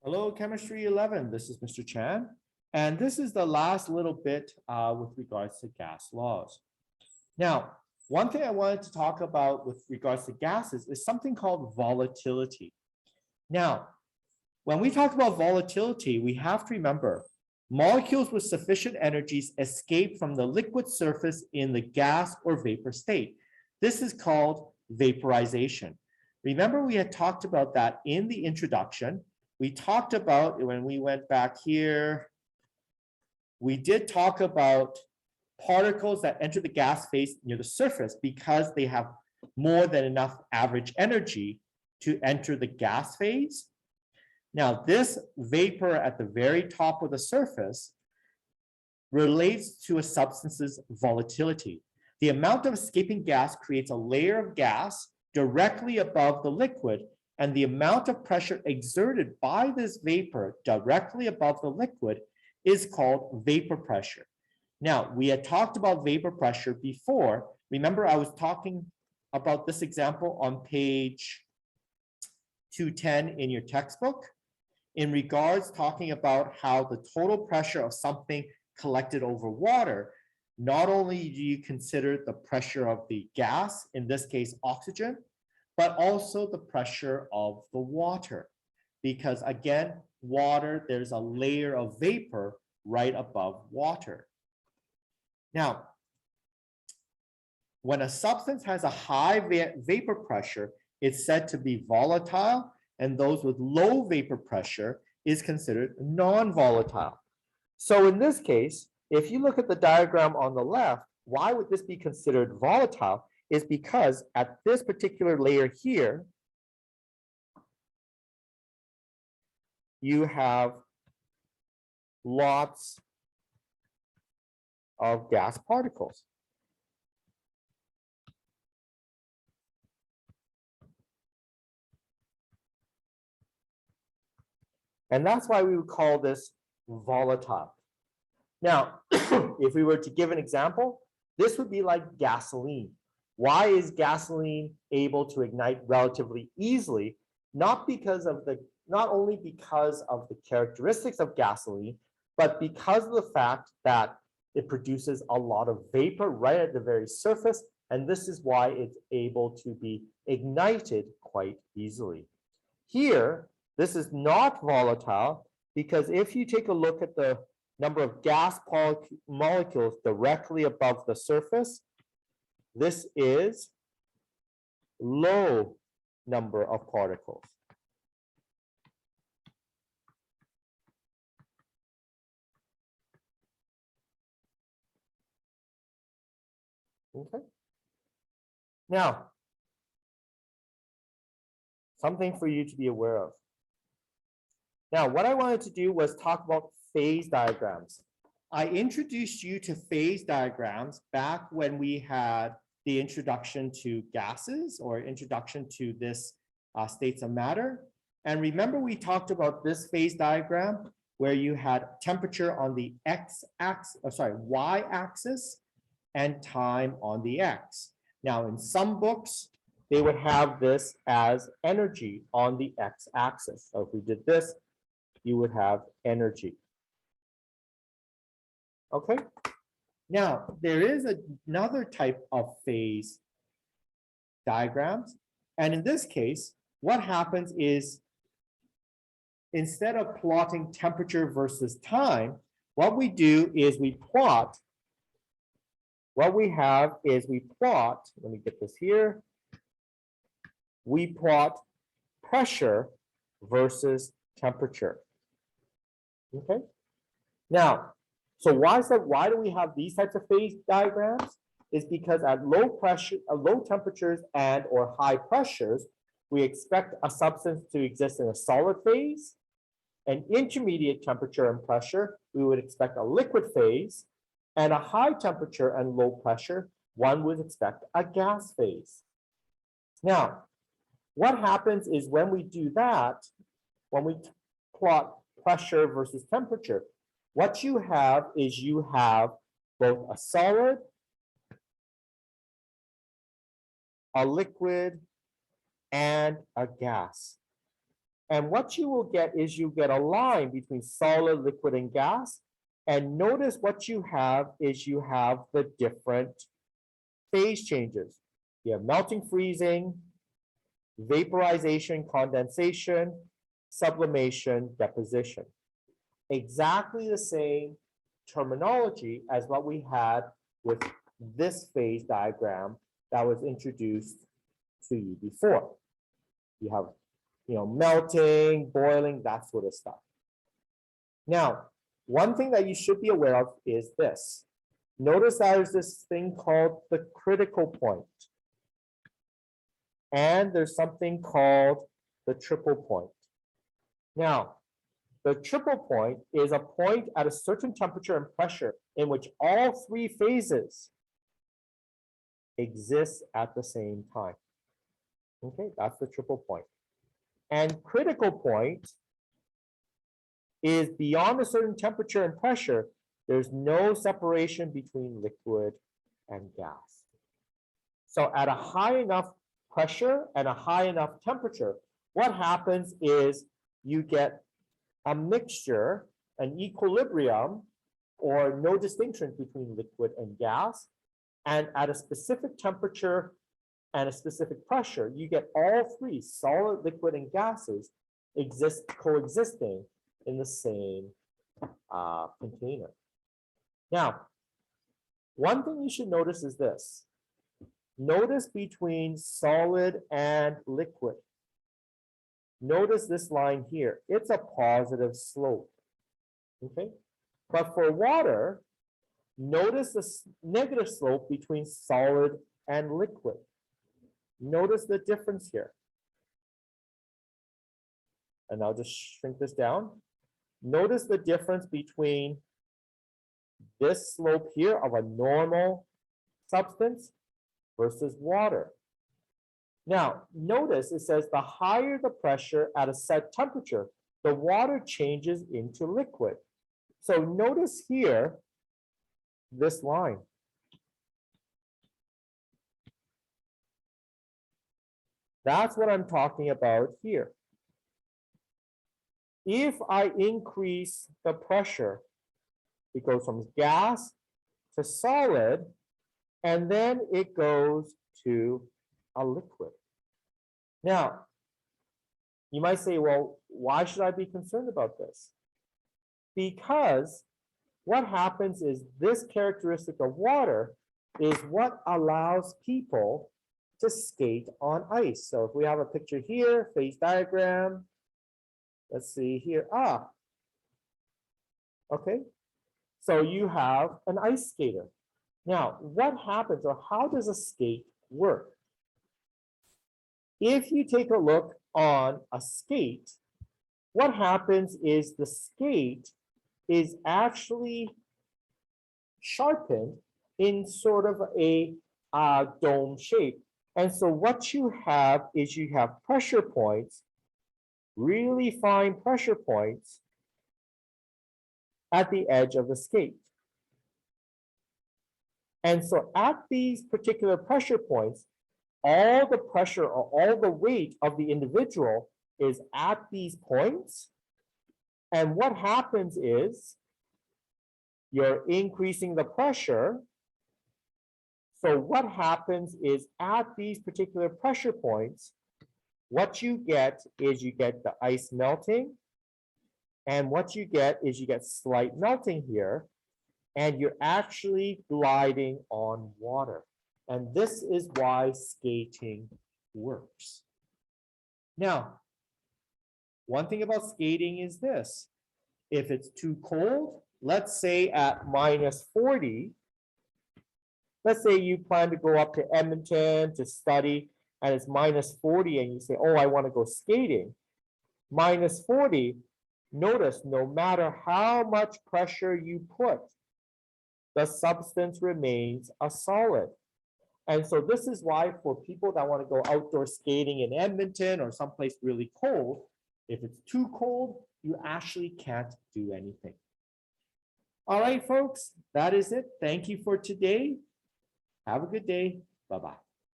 Hello, Chemistry 11. This is Mr. Chan. And this is the last little bit with regards to gas laws. Now, one thing I wanted to talk about with regards to gases is something called volatility. Now, when we talk about volatility, we have to remember molecules with sufficient energies escape from the liquid surface in the gas or vapor state. This is called vaporization. Remember, we had talked about that in the introduction. We talked about, when we went back here, we did talk about particles that enter the gas phase near the surface because they have more than enough average energy to enter the gas phase. Now, this vapor at the very top of the surface relates to a substance's volatility. The amount of escaping gas creates a layer of gas directly above the liquid, and the amount of pressure exerted by this vapor directly above the liquid is called vapor pressure. Now, we had talked about vapor pressure before. Remember, I was talking about this example on page 210 in your textbook in regards talking about how the total pressure of something collected over water, not only do you consider the pressure of the gas, in this case, oxygen, but also the pressure of the water. Because again, water, there's a layer of vapor right above water. Now, when a substance has a high vapor pressure, it's said to be volatile, and those with low vapor pressure is considered non-volatile. So in this case, if you look at the diagram on the left, why would this be considered volatile? Is because at this particular layer here, you have lots of gas particles. And that's why we would call this volatile. Now, if we were to give an example, this would be like gasoline. Why is gasoline able to ignite relatively easily? Not only because of the characteristics of gasoline, but because of the fact that it produces a lot of vapor right at the very surface, and this is why it's able to be ignited quite easily. Here, this is not volatile because if you take a look at the number of gas molecules directly above the surface, this is low number of particles. Okay. Now, something for you to be aware of. Now, what I wanted to do was talk about phase diagrams. I introduced you to phase diagrams back when we had the introduction to gases or introduction to this states of matter. And remember, we talked about this phase diagram where you had temperature on the y-axis and time on the x. Now, in some books, they would have this as energy on the x-axis. So if we did this, you would have energy. Okay. Now, there is another type of phase diagrams. And in this case, what happens is instead of plotting temperature versus time, what we do is we plot, let me get this here. We plot pressure versus temperature. Okay. Now, so why do we have these types of phase diagrams? Is because at low pressure, low temperatures and or high pressures, we expect a substance to exist in a solid phase. An intermediate temperature and pressure, we would expect a liquid phase. And a high temperature and low pressure, one would expect a gas phase. Now, what happens is when we do that, when we plot pressure versus temperature, what you have is you have both a solid, a liquid, and a gas. And what you will get is you get a line between solid, liquid, and gas. And notice what you have is you have the different phase changes. You have melting, freezing, vaporization, condensation, sublimation, deposition. Exactly the same terminology as what we had with this phase diagram that was introduced to you before. You have, melting, boiling, that sort of stuff. Now, one thing that you should be aware of is this. Notice there's this thing called the critical point. And there's something called the triple point. Now, the triple point is a point at a certain temperature and pressure in which all three phases exist at the same time. Okay, that's the triple point. And critical point is beyond a certain temperature and pressure, there's no separation between liquid and gas. So at a high enough pressure and a high enough temperature, what happens is you get a mixture, an equilibrium, or no distinction between liquid and gas. And at a specific temperature and a specific pressure, you get all three, solid, liquid, and gases, coexisting in the same container. Now, one thing you should notice is this. Notice between solid and liquid. Notice this line here. It's a positive slope. Okay? But for water, notice the negative slope between solid and liquid. Notice the difference here. And I'll just shrink this down. Notice the difference between this slope here of a normal substance versus water. Now, notice it says the higher the pressure at a set temperature, the water changes into liquid. So notice here, this line. That's what I'm talking about here. If I increase the pressure, it goes from gas to solid, and then it goes to a liquid. Now, you might say, well, why should I be concerned about this? Because what happens is this characteristic of water is what allows people to skate on ice. So if we have a picture here, phase diagram, let's see here. Okay. So you have an ice skater. Now, what happens or how does a skate work? If you take a look on a skate, what happens is the skate is actually sharpened in sort of a dome shape. And so what you have is you have pressure points, really fine pressure points at the edge of the skate. And so at these particular pressure points, all the pressure or all the weight of the individual is at these points. And what happens is you're increasing the pressure. So what happens is at these particular pressure points, what you get is you get the ice melting. And what you get is you get slight melting here. And you're actually gliding on water. And this is why skating works. Now, one thing about skating is this. If it's too cold, let's say at -40, let's say you plan to go up to Edmonton to study and it's -40 and you say, oh, I want to go skating. -40, notice no matter how much pressure you put, the substance remains a solid. And so this is why for people that want to go outdoor skating in Edmonton or someplace really cold, if it's too cold, you actually can't do anything. All right, folks, that is it. Thank you for today. Have a good day. Bye-bye.